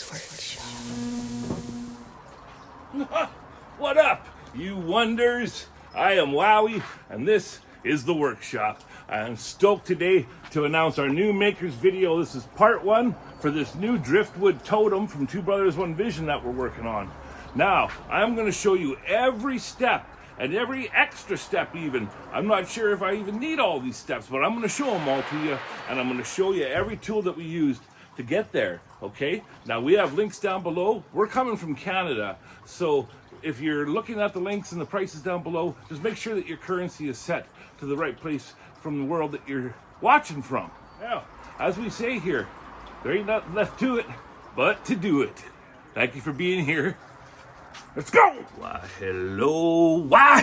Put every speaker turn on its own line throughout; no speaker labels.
Workshop. What up, you wonders? I am Wowie, and this is the workshop. I am stoked today to announce our new makers video. This is part one for this new driftwood totem from Two Brothers One Vision that we're working on. Now, I'm going to show you every step and every extra step even. I'm not sure if I even need all these steps, but I'm going to show them all to you, and I'm going to show you every tool that we used to get there, okay? Now, we have links down below. We're coming from Canada, so if you're looking at the links and the prices down below, just make sure that your currency is set to the right place from the world that you're watching from. Now, as we say here, there ain't nothing left to it but to do it. Thank you for being here. Let's go! Why,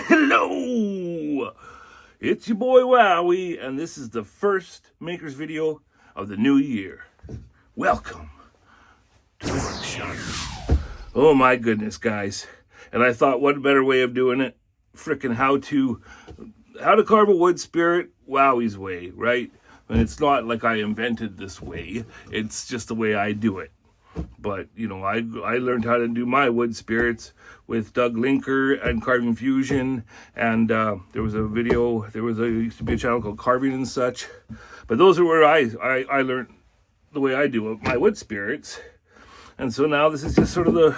hello! It's your boy Wowie, and this is the first makers video of the new year. Welcome to the workshop. Oh my goodness, guys. And I thought, what a better way of doing it? Frickin' how to carve a Woodspirit Wowwy'z way, right? And it's not like I invented this way. It's just the way I do it. But, you know, I learned how to do my wood spirits with Doug Linker and Carving Fusion. And there was a video, used to be a channel called Carving and such. But those are where I learned the way I do it, my wood spirits. And so now this is just sort of the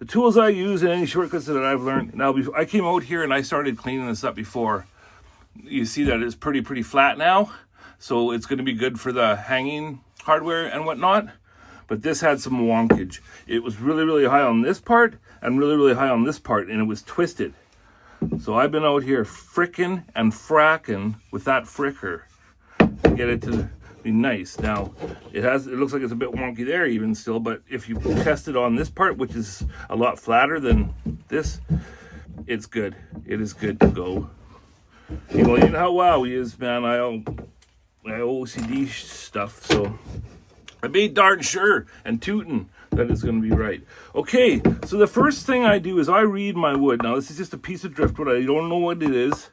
tools I use and any shortcuts that I've learned. Now, I came out here and I started cleaning this up before. You see that it's pretty flat now. So it's going to be good for the hanging hardware and whatnot. But this had some wonkage. It was really high on this part and really high on this part, and it was twisted. So I've been out here frickin' and fracking with that fricker to get it to be nice. Now, it looks like it's a bit wonky there even still, but if you test it on this part, which is a lot flatter than this, it's good. It is good to go. You know how Wowie is, man. I OCD stuff, so I made darn sure and tootin' that it's going to be right. Okay, so the first thing I do is I read my wood. Now, this is just a piece of driftwood. I don't know what it is.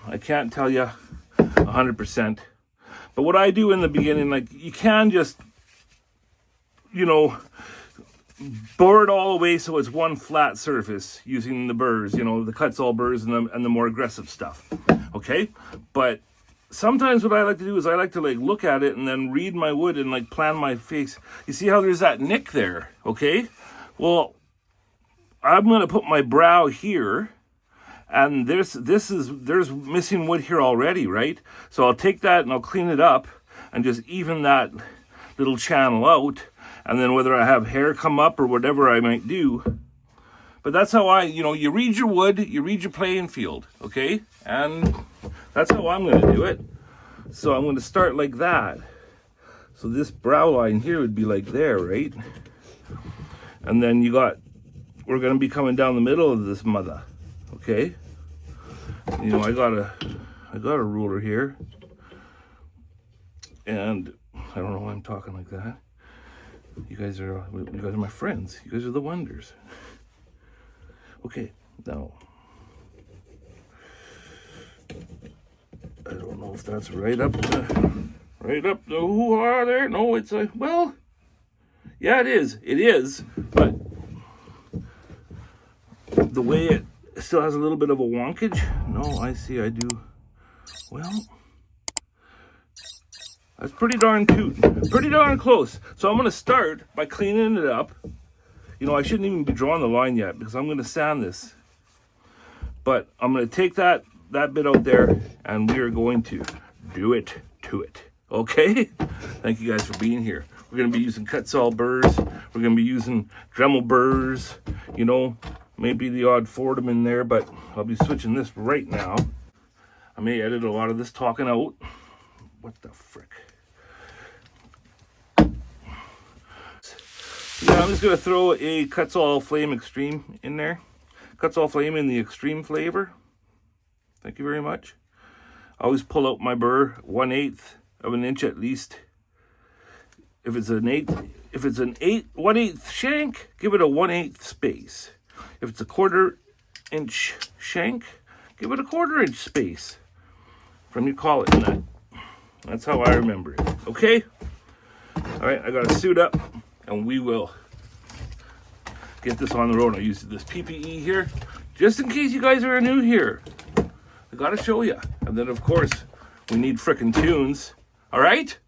I can't tell you 100%. But what I do in the beginning, like, you can just, you know, bore it all the way so it's one flat surface using the burrs, you know, the cuts all burrs and the more aggressive stuff. Okay? But sometimes what I like to do is I like to like look at it and then read my wood and like plan my face. You see how there's that nick there, okay? Well, I'm going to put my brow here, and there's missing wood here already, right? So I'll take that and I'll clean it up and just even that little channel out, and then whether I have hair come up or whatever I might do. But that's how you read your wood, you read your playing field, okay? And that's how I'm going to do it. So I'm going to start like that. So this brow line here would be like there, right? And then we're going to be coming down the middle of this mother, okay? You know, I got a ruler here. And I don't know why I'm talking like that. You guys are my friends. You guys are the Wonders. Okay, now, I don't know if that's right up the hoo-ha there. No, it's well, yeah, it is, but the way it still has a little bit of a wonkage. No, I do, well, that's pretty darn close. So I'm going to start by cleaning it up. You know, I shouldn't even be drawing the line yet because I'm going to sand this. But I'm going to take that bit out there, and we are going to do it to it. Okay? Thank you guys for being here. We're going to be using cuts all burrs. We're going to be using Dremel burrs. You know, maybe the odd Fordham in there, but I'll be switching this right now. I may edit a lot of this talking out. What the frick? Yeah, I'm just going to throw a Cuts All Flame Extreme in there. Cuts All Flame in the extreme flavor. Thank you very much. I always pull out my burr 1/8 of an inch at least. If it's an 1/8 shank, give it a 1/8 space. If it's a 1/4 inch shank, give it a 1/4 inch space from your collet nut. That's how I remember it. Okay? All right, I got to suit up, and we will get this on the road. I use this PPE here, just in case you guys are new here. I got to show you. And then, of course, we need frickin' tunes. All right?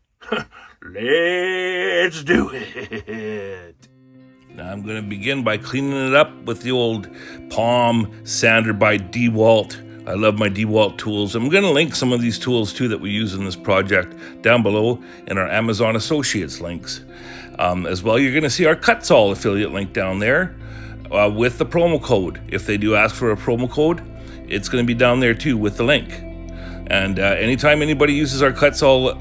Let's do it. Now I'm going to begin by cleaning it up with the old palm sander by Dewalt. I love my Dewalt tools. I'm going to link some of these tools too that we use in this project down below in our Amazon Associates links. As well, you're going to see our Cutsall affiliate link down there with the promo code. If they do ask for a promo code, it's going to be down there too with the link. And anytime anybody uses our Cutsall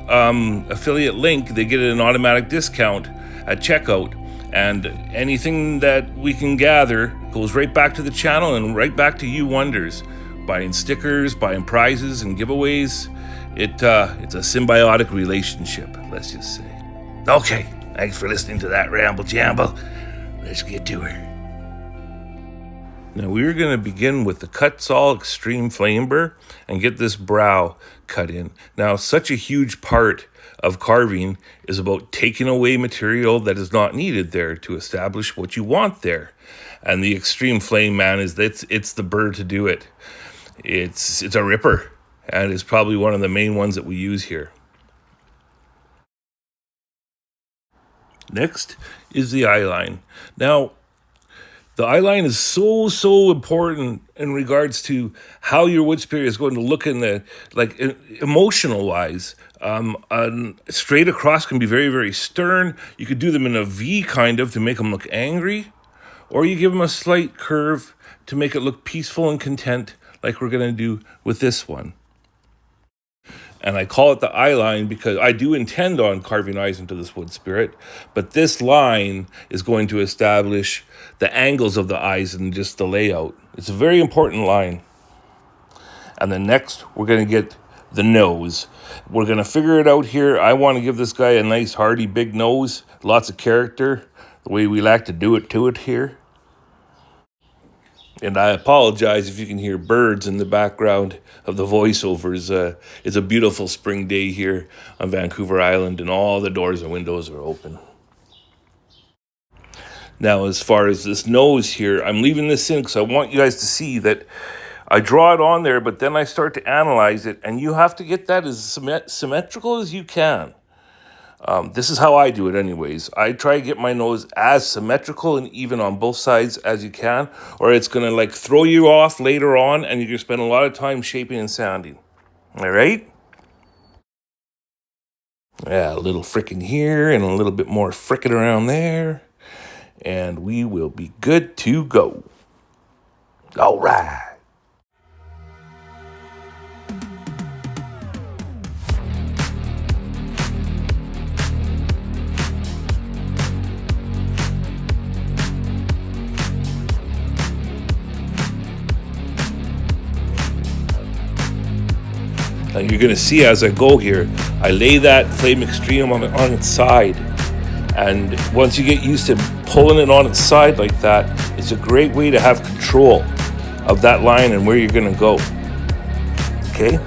affiliate link, they get an automatic discount at checkout. And anything that we can gather goes right back to the channel and right back to you Wonders. Buying stickers, buying prizes and giveaways. It's a symbiotic relationship, let's just say. Okay, thanks for listening to that ramble jamble. Let's get to her. Now we're going to begin with the Cutsall Extreme Flame Burr and get this brow cut in. Now such a huge part of carving is about taking away material that is not needed there to establish what you want there. And the Extreme Flame, man, it's the burr to do it. It's a ripper, and it's probably one of the main ones that we use here. Next is the eye line. Now, the eye line is so important in regards to how your Woodspirit is going to look in the, like, emotional wise. Straight across can be very, very stern. You could do them in a V kind of to make them look angry, or you give them a slight curve to make it look peaceful and content, like we're going to do with this one. And I call it the eye line because I do intend on carving eyes into this Woodspirit, but this line is going to establish the angles of the eyes and just the layout. It's a very important line. And then next, we're going to get the nose. We're going to figure it out here. I want to give this guy a nice, hearty, big nose, lots of character, the way we like to do it to it here. And I apologize if you can hear birds in the background of the voiceovers. It's a beautiful spring day here on Vancouver Island, and all the doors and windows are open. Now, as far as this nose here, I'm leaving this in because I want you guys to see that I draw it on there, but then I start to analyze it, and you have to get that as symmetrical as you can. This is how I do it anyways. I try to get my nose as symmetrical and even on both sides as you can, or it's going to like throw you off later on and you're going to spend a lot of time shaping and sanding. All right? Yeah, a little frickin' here and a little bit more frickin' around there. And we will be good to go. All right. Now you're going to see as I go here, I lay that Flame Extreme on its side. And once you get used to pulling it on its side like that, it's a great way to have control of that line and where you're going to go. Okay?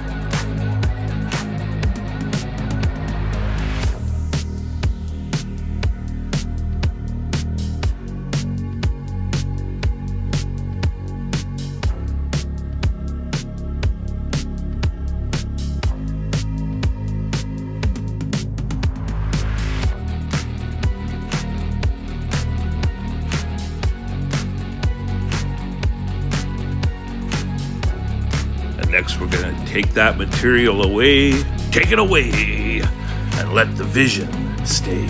Next, we're going to take that material away, take it away, and let the vision stay.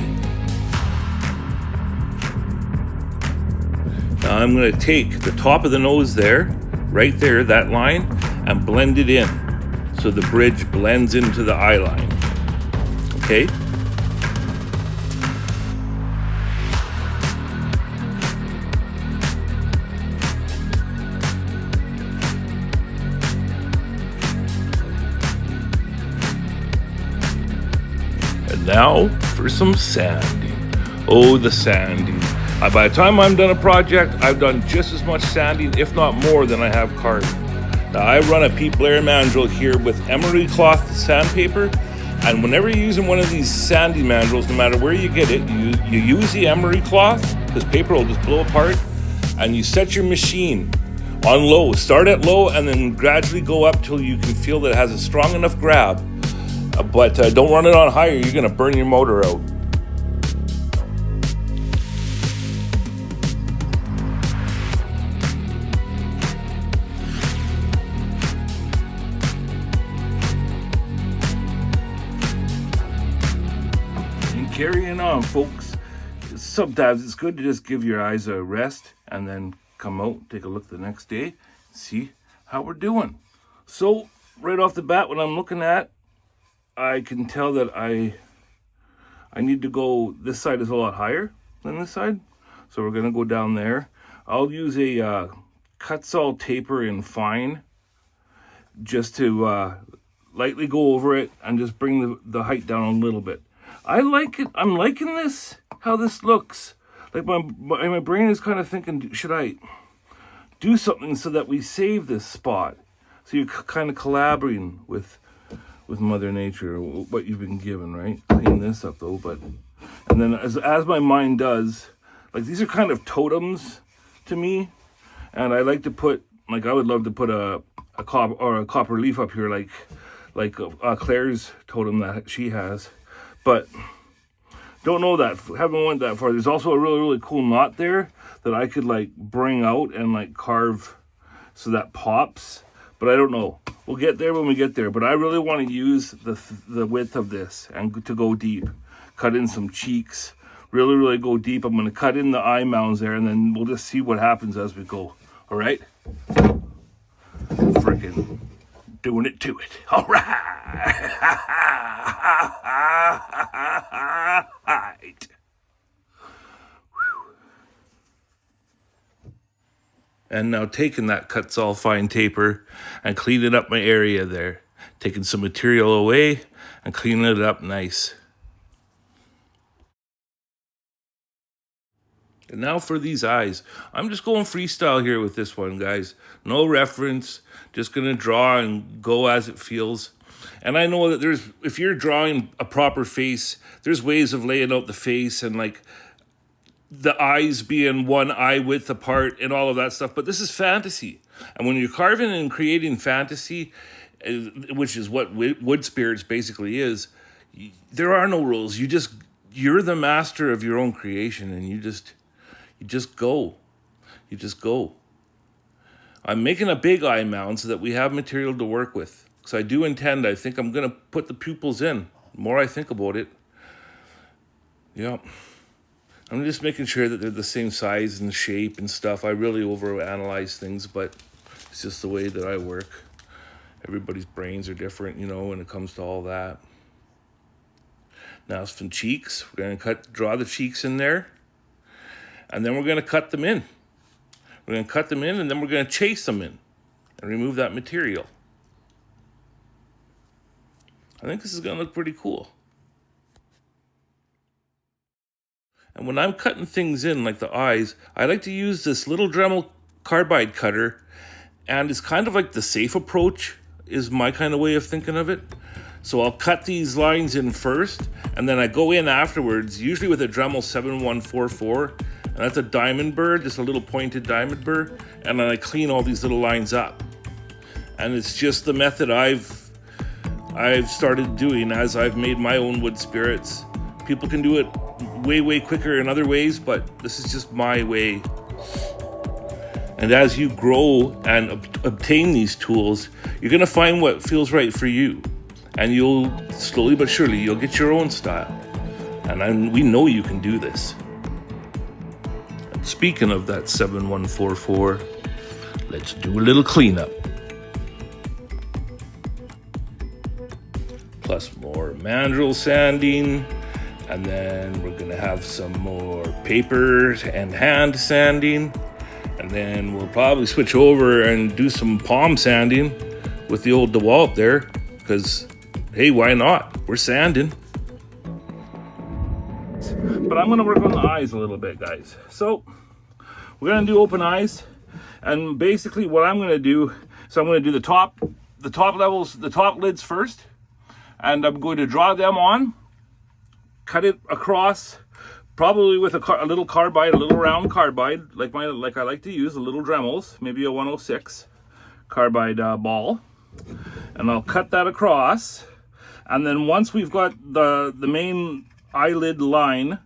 Now I'm going to take the top of the nose there, right there, that line, and blend it in so the bridge blends into the eye line. Okay? Now for some sanding. Oh, the sanding. By the time I'm done a project, I've done just as much sanding, if not more, than I have carving. Now I run a Pete Blair mandrel here with emery cloth sandpaper, And whenever you're using one of these sandy mandrels, no matter where you get it, you use the emery cloth, because paper will just blow apart, and you set your machine on low. Start at low and then gradually go up till you can feel that it has a strong enough grab. But don't run it on higher, you're gonna burn your motor out. Carrying on, folks. Sometimes it's good to just give your eyes a rest and then come out, take a look the next day, see how we're doing. So right off the bat, when I'm looking at, I can tell that I need to go, this side is a lot higher than this side, so we're gonna go down there. I'll use a cut saw taper in fine just to lightly go over it and just bring the height down a little bit. I like it. I'm liking this, how this looks. Like my brain is kind of thinking, should I do something so that we save this spot? So you're kind of collaborating with Mother Nature, what you've been given, right? Clean this up though, and then as my mind does, like these are kind of totems to me, and I like to put, like I would love to put a copper leaf up here, like Claire's totem that she has. But don't know that, haven't went that far. There's also a really, really cool knot there that I could like bring out and like carve so that pops. But I don't know. We'll get there when we get there. But I really want to use the width of this and to go deep. Cut in some cheeks. Really, really go deep. I'm going to cut in the eye mounds there and then we'll just see what happens as we go. All right? Freaking doing it to it. All right. And now taking that cut saw fine taper and cleaning up my area there. Taking some material away and cleaning it up nice. And now for these eyes. I'm just going freestyle here with this one, guys. No reference. Just going to draw and go as it feels. And I know that if you're drawing a proper face, there's ways of laying out the face and like the eyes being one eye width apart and all of that stuff. But this is fantasy. And when you're carving and creating fantasy, which is what Woodspirits basically is, there are no rules. You're the master of your own creation and you just go. You just go. I'm making a big eye mound so that we have material to work with. Because I think I'm going to put the pupils in. The more I think about it. Yeah. I'm just making sure that they're the same size and shape and stuff. I really overanalyze things, but it's just the way that I work. Everybody's brains are different, you know, when it comes to all that. Now some cheeks. We're going to draw the cheeks in there. And then we're going to cut them in. We're going to cut them in and then we're going to chase them in. And remove that material. I think this is going to look pretty cool. And when I'm cutting things in, like the eyes, I like to use this little Dremel carbide cutter. And it's kind of like the safe approach is my kind of way of thinking of it. So I'll cut these lines in first, and then I go in afterwards, usually with a Dremel 7144. And that's a diamond burr, just a little pointed diamond burr. And then I clean all these little lines up. And it's just the method I've started doing as I've made my own wood spirits. People can do it way, way quicker in other ways, but this is just my way. And as you grow and obtain these tools, you're going to find what feels right for you. And you'll, slowly but surely, you'll get your own style. And we know you can do this. And speaking of that 7144, let's do a little cleanup. Plus more mandrel sanding. And then we're going to have some more paper and hand sanding. And then we'll probably switch over and do some palm sanding with the old Dewalt there. Because, hey, why not? We're sanding. But I'm going to work on the eyes a little bit, guys. So, we're going to do open eyes. And basically what I'm going to do, so I'm going to do the top levels, the top lids first. and I'm going to draw them on, cut it across, probably with a little carbide, a little round carbide, like I like to use, the little Dremels, maybe a 106 carbide ball, and I'll cut that across. And then once we've got the main eyelid line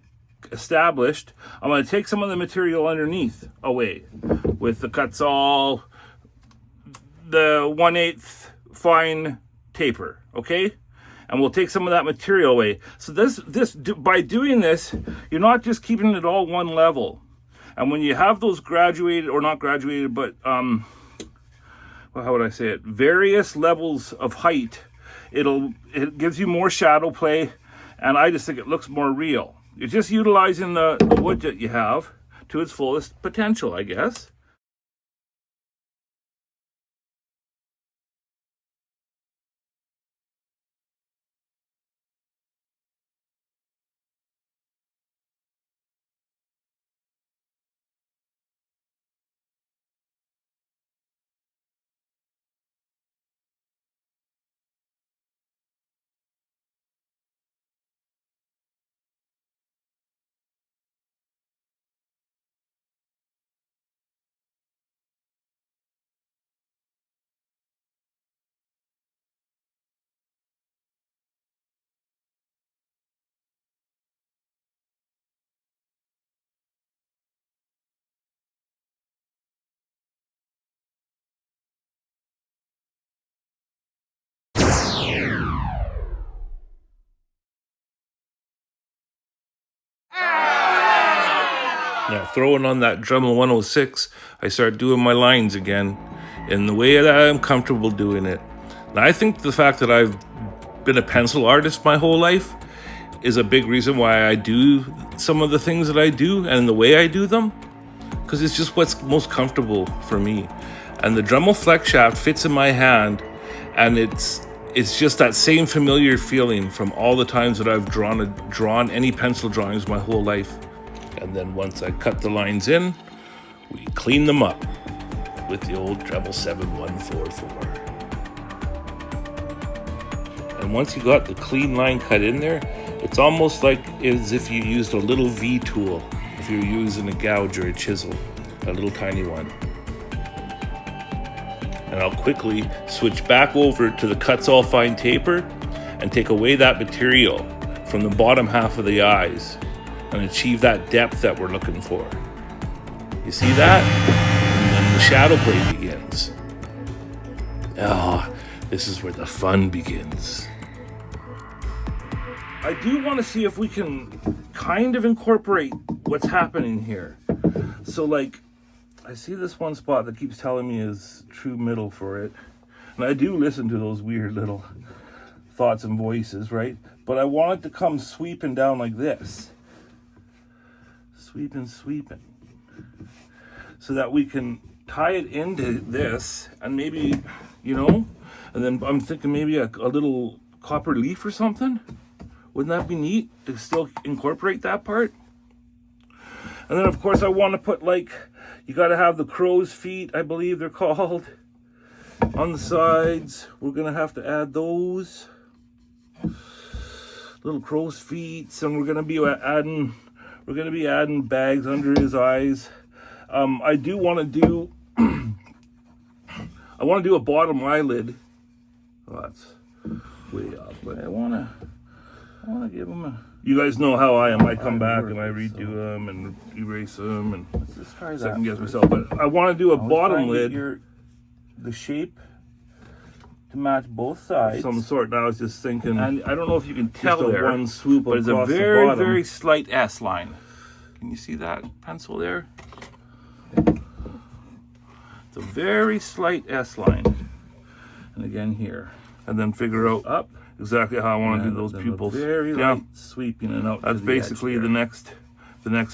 established, I'm going to take some of the material underneath away with the cuts all the 1/8 fine taper, okay? And we'll take some of that material away. So by doing this, you're not just keeping it all one level. And when you have those graduated, or not graduated, but well, how would I say it? Various levels of height, it gives you more shadow play, and I just think it looks more real. You're just utilizing the wood that you have to its fullest potential, I guess. Now, throwing on that Dremel 106, I start doing my lines again in the way that I'm comfortable doing it. Now, I think the fact that I've been a pencil artist my whole life is a big reason why I do some of the things that I do and the way I do them, because it's just what's most comfortable for me. And the Dremel Flexshaft fits in my hand, and it's just that same familiar feeling from all the times that I've drawn any pencil drawings my whole life. And then once I cut the lines in, we clean them up with the old Dremel 7144. And once you got the clean line cut in there, it's almost like as if you used a little V tool, if you're using a gouge or a chisel, a little tiny one. And I'll quickly switch back over to the cuts all fine taper and take away that material from the bottom half of the eyes and achieve that depth that we're looking for. You see that? And then the shadow play begins. Ah, this is where the fun begins. I do want to see if we can kind of incorporate what's happening here. So like, I see this one spot that keeps telling me is true middle for it. And I do listen to those weird little thoughts and voices, right? But I want it to come sweeping down like this. Sweeping, so that we can tie it into this, and maybe, you know, and then I'm thinking maybe a little copper leaf or something. Wouldn't that be neat to still incorporate that part? And then of course I want to put, like, you got to have the crow's feet, I believe they're called, on the sides. We're gonna have to add those little crow's feet, and we're gonna be adding bags under his eyes. I do want to do I want to do a bottom eyelid. Oh, that's way off, but I want to give him a. You guys know how I am. I come back and I redo them and erase them and second guess myself. But I want to do a bottom lid. The shape to match both sides. Some sort. Now I was just thinking, and I don't know if you can tell there, one swoop, but it's a very, very slight S line. Can you see that pencil there? It's a very slight S line. And again here. And then figure out up exactly how I want to do those pupils. Very light sweeping and out. That's basically the next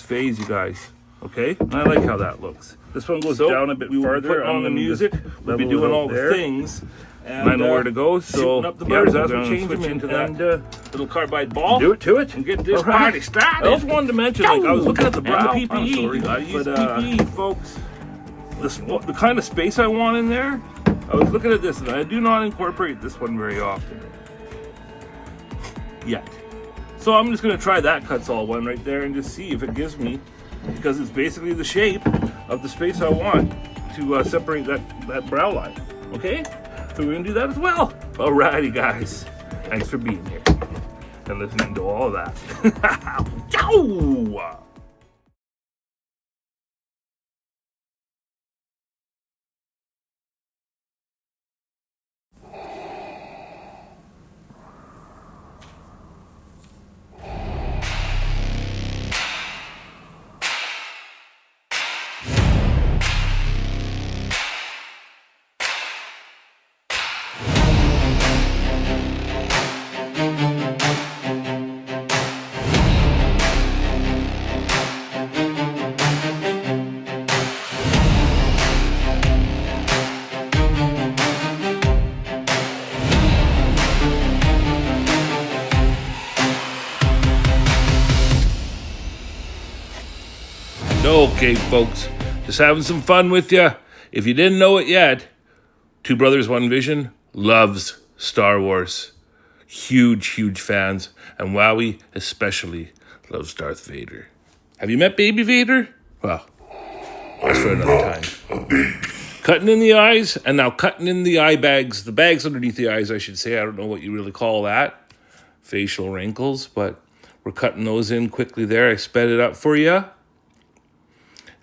phase, you guys. Okay? And I like how that looks. This one goes down a bit farther on the music. We'll be doing all the things. And I know where to go, so up the birds, as we change them into that little carbide ball. Do it to it and get this party started. I also wanted to mention, like, I was looking at the brow. The PPE. I use PPE, folks. The kind of space I want in there. I was looking at this, and I do not incorporate this one very often. yet. So I'm just gonna try that cuts all one right there and just see if it gives me, because it's basically the shape of the space I want to separate that brow line. Okay, so we're gonna do that as well. Alrighty guys, thanks for being here and listening to all of that. Ciao! Okay, folks, just having some fun with you. If you didn't know it yet, Two Brothers, One Vision loves Star Wars. Huge, huge fans. And Wowwy especially loves Darth Vader. Have you met Baby Vader? Well, that's for another time. Cutting in the eyes, and now cutting in the eye bags. The bags underneath the eyes, I should say. I don't know what you really call that. Facial wrinkles, but we're cutting those in quickly there. I sped it up for you.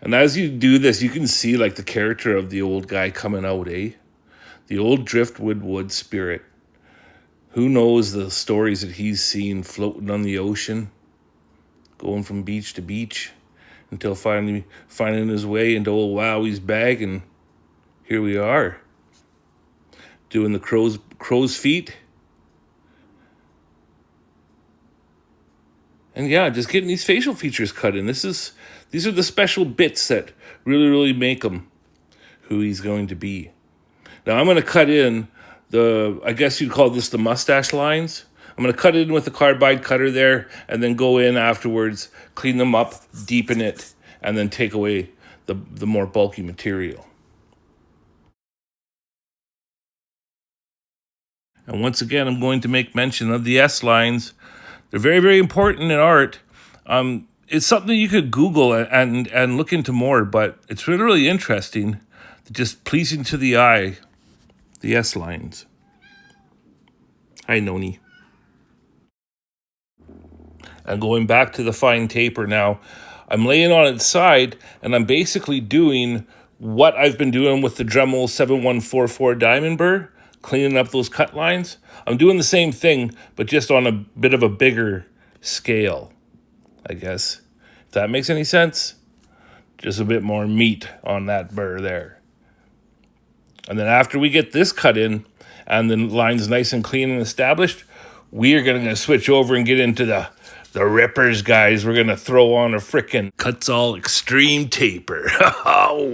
And as you do this, you can see like the character of the old guy coming out, eh? The old driftwood Woodspirit. Who knows the stories that he's seen floating on the ocean, going from beach to beach, until finally finding his way into old Wowwy's bag, and here we are, doing the crow's feet. And yeah, just getting these facial features cut in. These are the special bits that really, really make him who he's going to be. Now I'm going to cut in I guess you'd call this the mustache lines. I'm going to cut it in with the carbide cutter there, and then go in afterwards, clean them up, deepen it, and then take away the more bulky material. And once again, I'm going to make mention of the S lines. They're very, very important in art. It's something you could Google and look into more, but it's really, really interesting. Just pleasing to the eye, the S lines. Hi, Noni. And going back to the fine taper now, I'm laying on its side, and I'm basically doing what I've been doing with the Dremel 7144 Diamond Burr, cleaning up those cut lines. I'm doing the same thing, but just on a bit of a bigger scale, I guess. If that makes any sense. Just a bit more meat on that burr there. And then after we get this cut in, and the line's nice and clean and established, we are going to switch over and get into the rippers, guys. We're going to throw on a frickin' Cuts All Extreme Taper. Oh,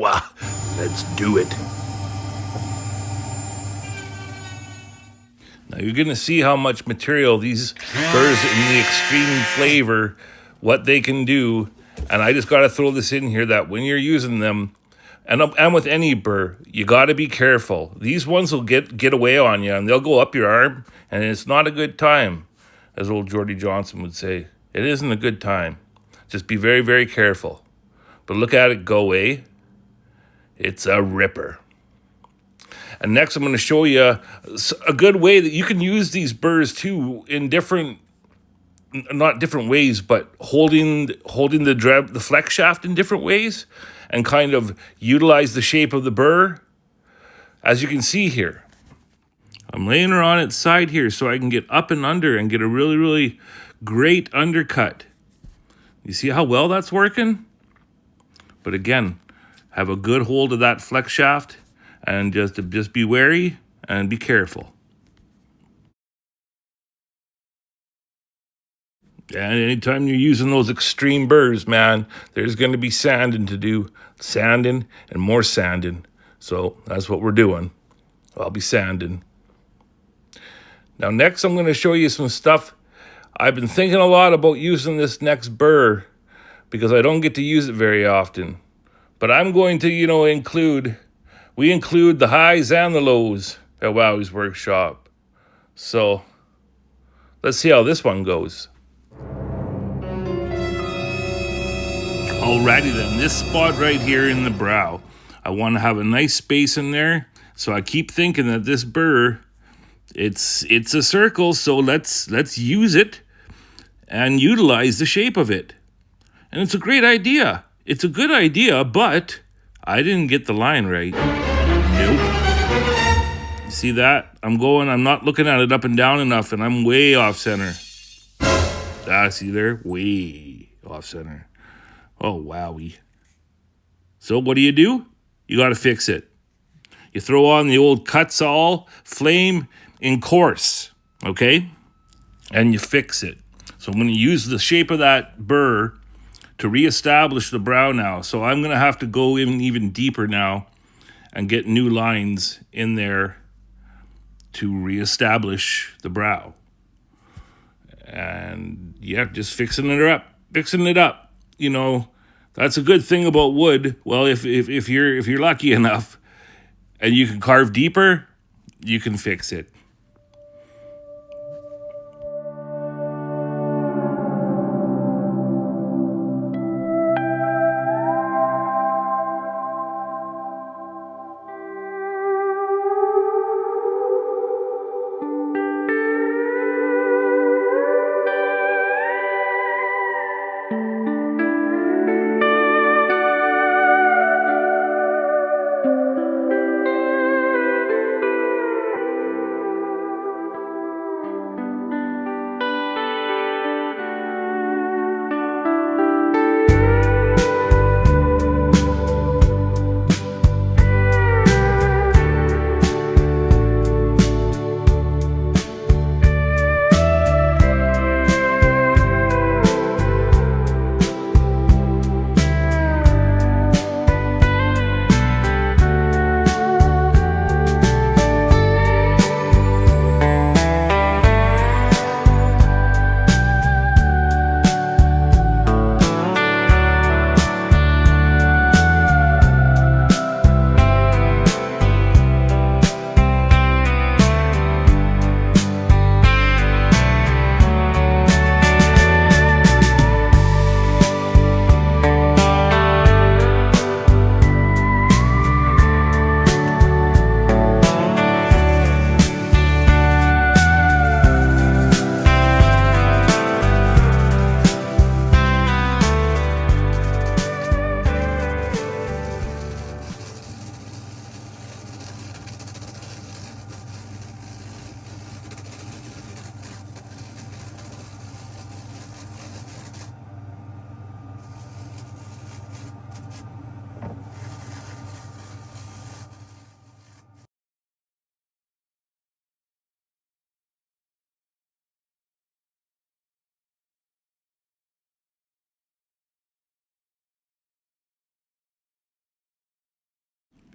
let's do it. Now you're going to see how much material these burrs in the extreme flavor, what they can do. And I just got to throw this in here that when you're using them, and with any burr, you got to be careful. These ones will get away on you, and they'll go up your arm, and it's not a good time, as old Geordie Johnson would say. It isn't a good time. Just be very, very careful. But look at it go, eh? It's a ripper. And next I'm going to show you a good way that you can use these burrs too in different, not different ways, but holding the Flexshaft in different ways and kind of utilize the shape of the burr. As you can see here, I'm laying her on its side here so I can get up and under and get a really, really great undercut. You see how well that's working? But again, have a good hold of that Flexshaft. And just be wary and be careful. And anytime you're using those extreme burrs, man, there's going to be sanding to do. Sanding and more sanding. So that's what we're doing. I'll be sanding. Now next I'm going to show you some stuff. I've been thinking a lot about using this next burr because I don't get to use it very often. But I'm going to, we include the highs and the lows at Wowwy'z Werkshop. So Let's see how this one goes. Alrighty then, this spot right here in the brow, I want to have a nice space in there. So I keep thinking that this burr, it's a circle, so let's use it and utilize the shape of it. And it's a great idea. It's a good idea, but I didn't get the line right. Nope. You see that? I'm not looking at it up and down enough, and I'm way off center. See there? Way off center. Oh, wowie. So what do? You got to fix it. You throw on the old Kutzall flame in coarse, okay? And you fix it. So I'm going to use the shape of that burr to reestablish the brow now. So I'm going to have to go in even deeper now and get new lines in there to reestablish the brow. And yeah, just fixing it up. You know, that's a good thing about wood. Well, if you're lucky enough and you can carve deeper, you can fix it.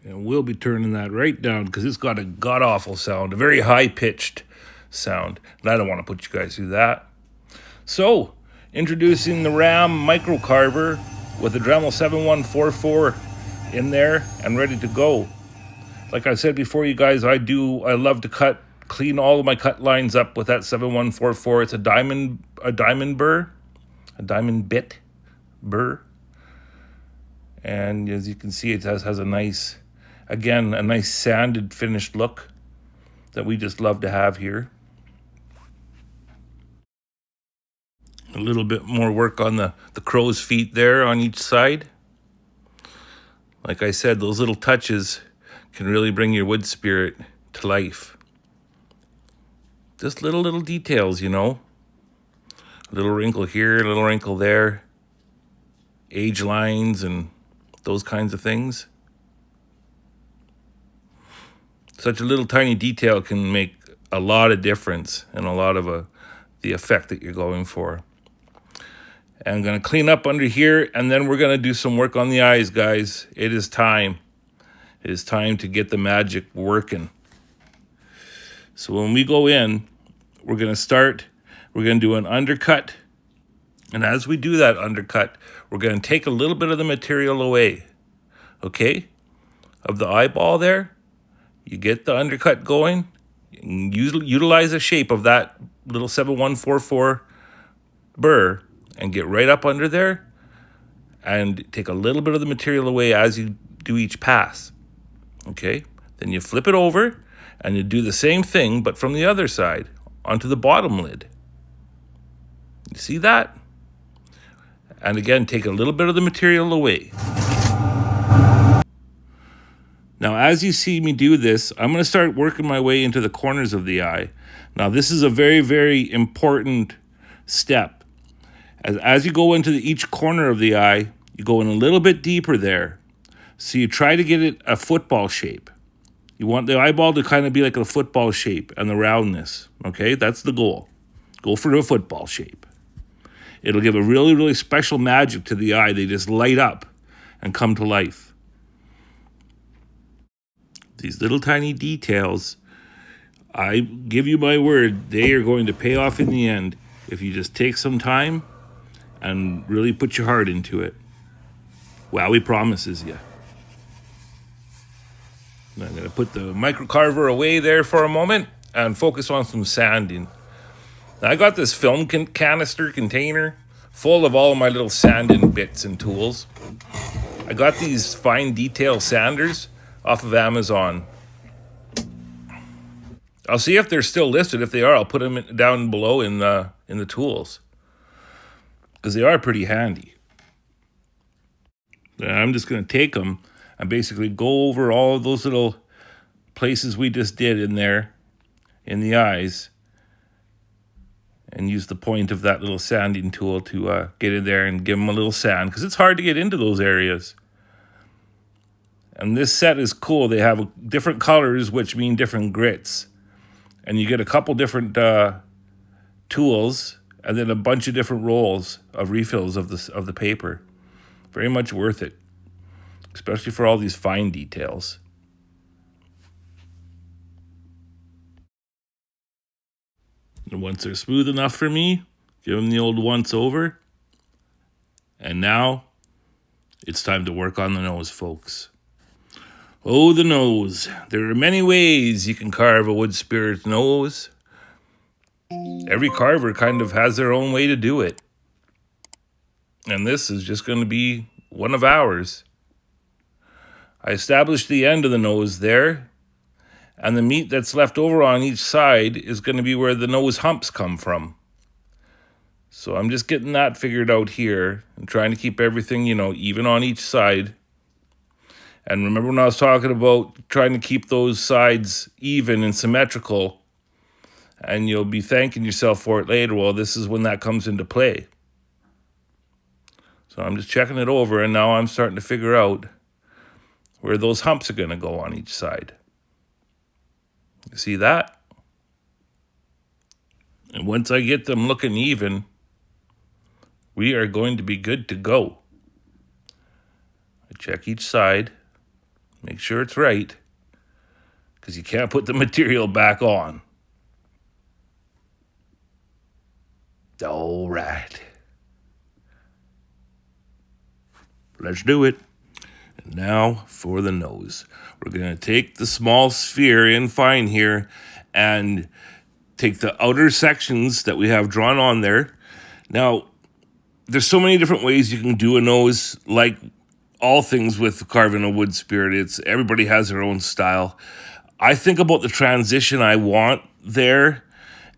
And we'll be turning that right down because it's got a god-awful sound, a very high-pitched sound. And I don't want to put you guys through that. So, introducing the Ram microcarver with a Dremel 7144 in there and ready to go. Like I said before, you guys, I love to clean all of my cut lines up with that 7144. It's a diamond burr, a diamond bit burr. And as you can see, it has a nice, again, a nice sanded finished look that we just love to have here. A little bit more work on the crow's feet there on each side. Like I said, those little touches can really bring your wood spirit to life. Just little details, you know. A little wrinkle here, a little wrinkle there. Age lines and those kinds of things. Such a little tiny detail can make a lot of difference and a lot of the effect that you're going for. And I'm going to clean up under here, and then we're going to do some work on the eyes, guys. It is time. It is time to get the magic working. So when we go in, we're going to do an undercut. And as we do that undercut, we're going to take a little bit of the material away, okay? Of the eyeball there. You get the undercut going, and utilize the shape of that little 7144 burr and get right up under there and take a little bit of the material away as you do each pass. Okay? Then you flip it over and you do the same thing, but from the other side onto the bottom lid. You see that? And again, take a little bit of the material away. Now, as you see me do this, I'm going to start working my way into the corners of the eye. Now, this is a very, very important step. As you go into each corner of the eye, you go in a little bit deeper there. So you try to get it a football shape. You want the eyeball to kind of be like a football shape and the roundness. Okay, that's the goal. Go for a football shape. It'll give a really, really special magic to the eye. They just light up and come to life. These little tiny details, I give you my word, they are going to pay off in the end if you just take some time and really put your heart into it. Wowie promises you. I'm going to put the microcarver away there for a moment and focus on some sanding. Now, I got this film canister container full of all of my little sanding bits and tools. I got these fine detail sanders off of Amazon. I'll see if they're still listed. If they are, I'll put them down below in the tools, because they are pretty handy. And I'm just going to take them and basically go over all of those little places we just did in there in the eyes and use the point of that little sanding tool to get in there and give them a little sand, because it's hard to get into those areas. And this set is cool. They have different colors, which mean different grits. And you get a couple different tools and then a bunch of different rolls of refills of the paper. Very much worth it, especially for all these fine details. And once they're smooth enough for me, give them the old once over. And now it's time to work on the nose, folks. Oh, the nose. There are many ways you can carve a Woodspirit nose. Every carver kind of has their own way to do it. And this is just going to be one of ours. I established the end of the nose there, and the meat that's left over on each side is going to be where the nose humps come from. So I'm just getting that figured out here and trying to keep everything, even on each side. And remember when I was talking about trying to keep those sides even and symmetrical, and you'll be thanking yourself for it later? Well, this is when that comes into play. So I'm just checking it over, and now I'm starting to figure out where those humps are going to go on each side. You see that? And once I get them looking even, we are going to be good to go. I check each side. Make sure it's right, because you can't put the material back on. All right. Let's do it. And now for the nose. We're going to take the small sphere in fine here and take the outer sections that we have drawn on there. Now, there's so many different ways you can do a nose, like all things with carving a Woodspirit. Everybody has their own style. I think about the transition I want there,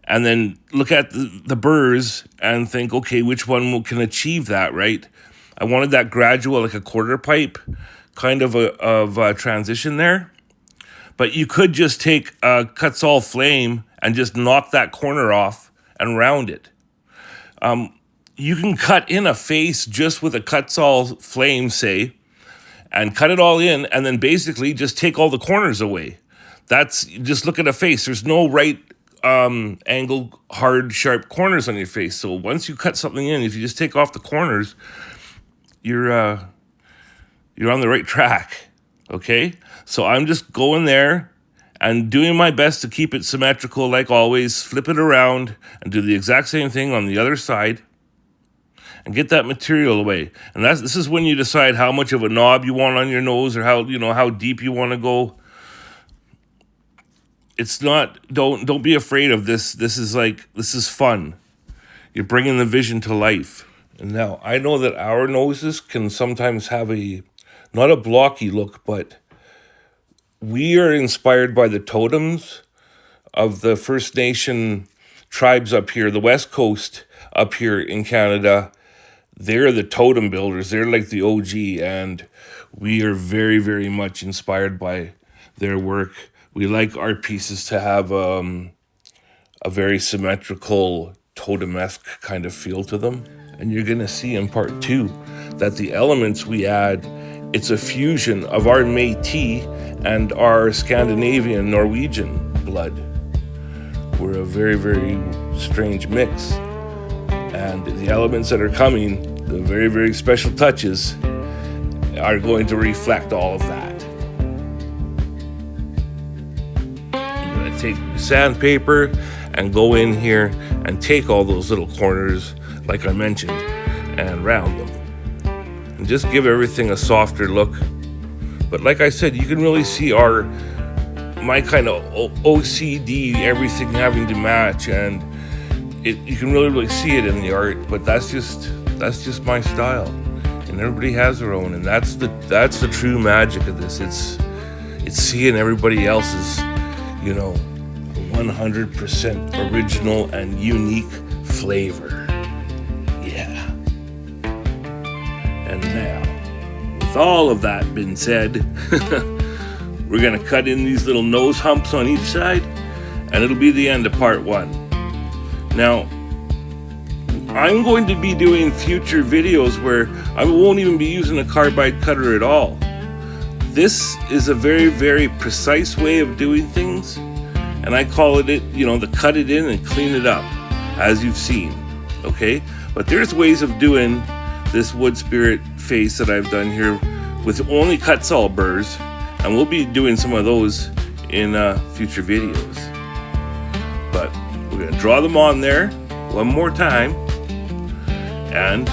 and then look at the burrs and think, okay, which one can achieve that, right? I wanted that gradual, like a quarter pipe kind of a transition there. But you could just take a cut-saw flame and just knock that corner off and round it. You can cut in a face just with a cut-saw flame, say, and cut it all in, and then basically just take all the corners away. Just look at a face. There's no right angle, hard, sharp corners on your face. So once you cut something in, if you just take off the corners, you're on the right track, okay? So I'm just going there and doing my best to keep it symmetrical like always, flip it around and do the exact same thing on the other side and get that material away. And this is when you decide how much of a knob you want on your nose, or how deep you want to go. it's not, don't be afraid of this. This is fun. You're bringing the vision to life. And now I know that our noses can sometimes have not a blocky look, but we are inspired by the totems of the First Nation tribes up here, the West Coast up here in Canada. They're the totem builders. They're like the OG, and we are very, very much inspired by their work. We like our pieces to have a very symmetrical, totem-esque kind of feel to them. And you're going to see in part 2 that the elements we add, it's a fusion of our Métis and our Scandinavian Norwegian blood. We're a very, very strange mix. And the elements that are coming, the very, very special touches, are going to reflect all of that. I'm going to take sandpaper and go in here and take all those little corners, like I mentioned, and round them. And just give everything a softer look. But like I said, you can really see my kind of OCD, everything having to match, and you can really see it in the art. But that's just my style, and everybody has their own, and that's the true magic of this. It's seeing everybody else's, 100% original and unique flavor. Yeah. And now, with all of that been said, we're gonna cut in these little nose humps on each side, and it'll be the end of part 1. Now, I'm going to be doing future videos where I won't even be using a carbide cutter at all. This is a very, very precise way of doing things, and I call it, the cut it in and clean it up, as you've seen, okay? But there's ways of doing this Woodspirit face that I've done here with only cut saw burrs, and we'll be doing some of those in future videos. But we're gonna draw them on there one more time, and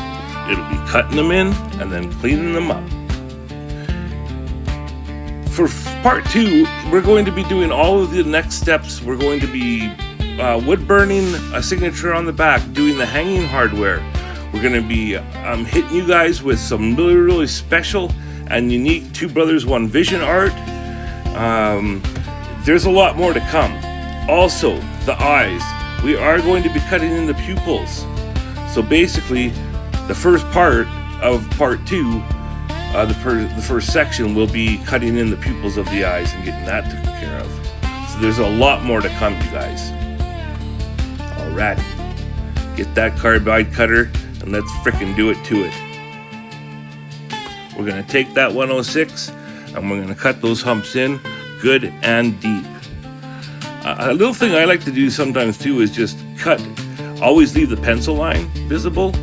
it'll be cutting them in and then cleaning them up. For part 2, we're going to be doing all of the next steps. We're going to be wood burning a signature on the back, doing the hanging hardware. We're going to be hitting you guys with some really, really special and unique Two Brothers One Vision art. There's a lot more to come. Also, the eyes. We are going to be cutting in the pupils. So basically, the first part of part 2, the first section, will be cutting in the pupils of the eyes and getting that taken care of. So there's a lot more to come, you guys. Alrighty, get that carbide cutter and let's frickin' do it to it. We're gonna take that 106 and we're gonna cut those humps in good and deep. A little thing I like to do sometimes too is just always leave the pencil line visible,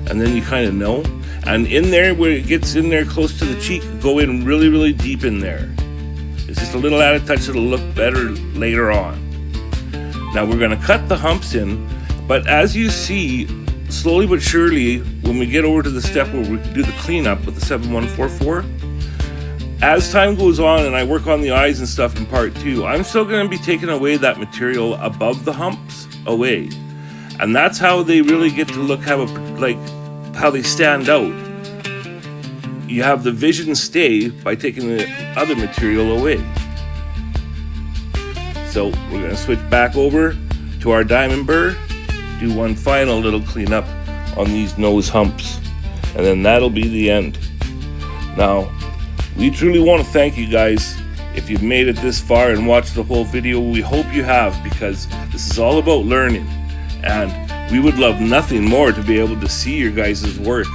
and then you kind of know. And in there, where it gets in there close to the cheek, go in really, really deep in there. It's just a little added touch that'll look better later on. Now we're gonna cut the humps in, but as you see, slowly but surely, when we get over to the step where we do the cleanup with the 7144, as time goes on and I work on the eyes and stuff in part 2, I'm still gonna be taking away that material above the humps away. And that's how they really get to look, how they stand out. You have the vision stay by taking the other material away. So we're going to switch back over to our diamond burr, do one final little cleanup on these nose humps, and then that'll be the end. Now, we truly want to thank you guys. If you've made it this far and watched the whole video, we hope you have, because this is all about learning. And we would love nothing more to be able to see your guys' work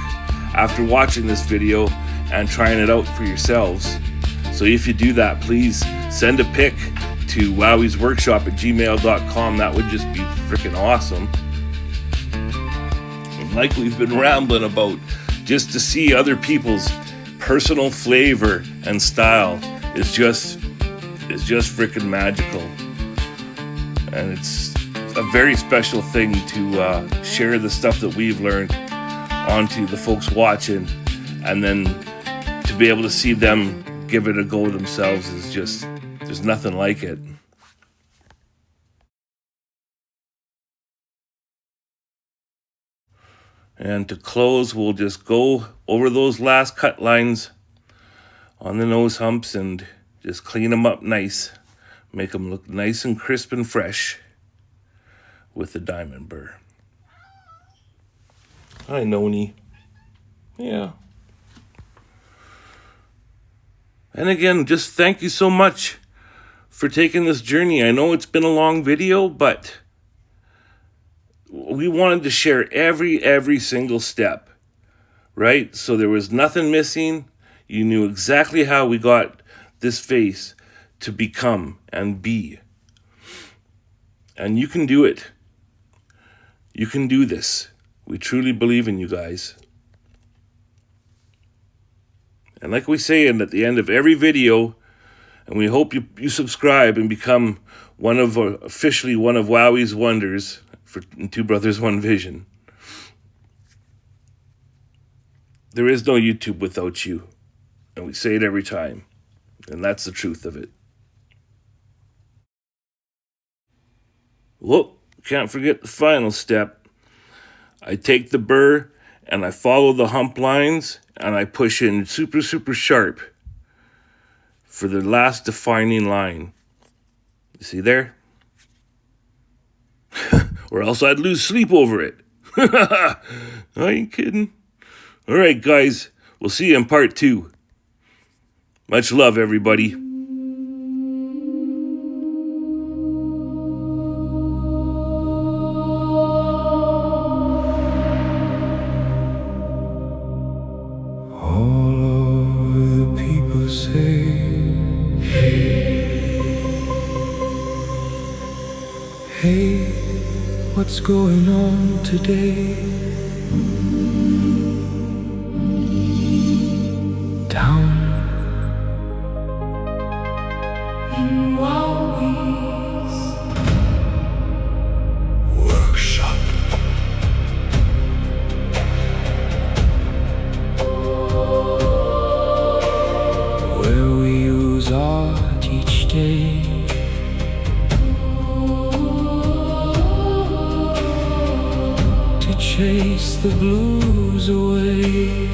after watching this video and trying it out for yourselves. So if you do that, please send a pic to wowwy'zwerkshop@gmail.com. That would just be freaking awesome. And like we've been rambling about, just to see other people's personal flavor and style is just freaking magical. And it's a very special thing to share the stuff that we've learned onto the folks watching, and then to be able to see them give it a go themselves is just, there's nothing like it. And to close, we'll just go over those last cut lines on the nose humps and just clean them up nice. Make them look nice and crisp and fresh with the diamond burr. Hi, Noni. Yeah. And again, just thank you so much for taking this journey. I know it's been a long video, but we wanted to share every single step, right? So there was nothing missing. You knew exactly how we got this face to become and be. And you can do it. You can do this. We truly believe in you guys. And like we say at the end of every video, and we hope you subscribe and become officially one of Wowwy'z Wonders for Two Brothers, One Vision. There is no YouTube without you. And we say it every time. And that's the truth of it. Whoop, can't forget the final step. I take the burr and I follow the hump lines and I push in super sharp for the last defining line. You see there? Or else I'd lose sleep over it. I ain't kidding. All right, guys. We'll see you in part 2. Much love, everybody.
Hey, what's going on today? Down in Wowwy'z Werkshop. Where we use art each day chase the blues away.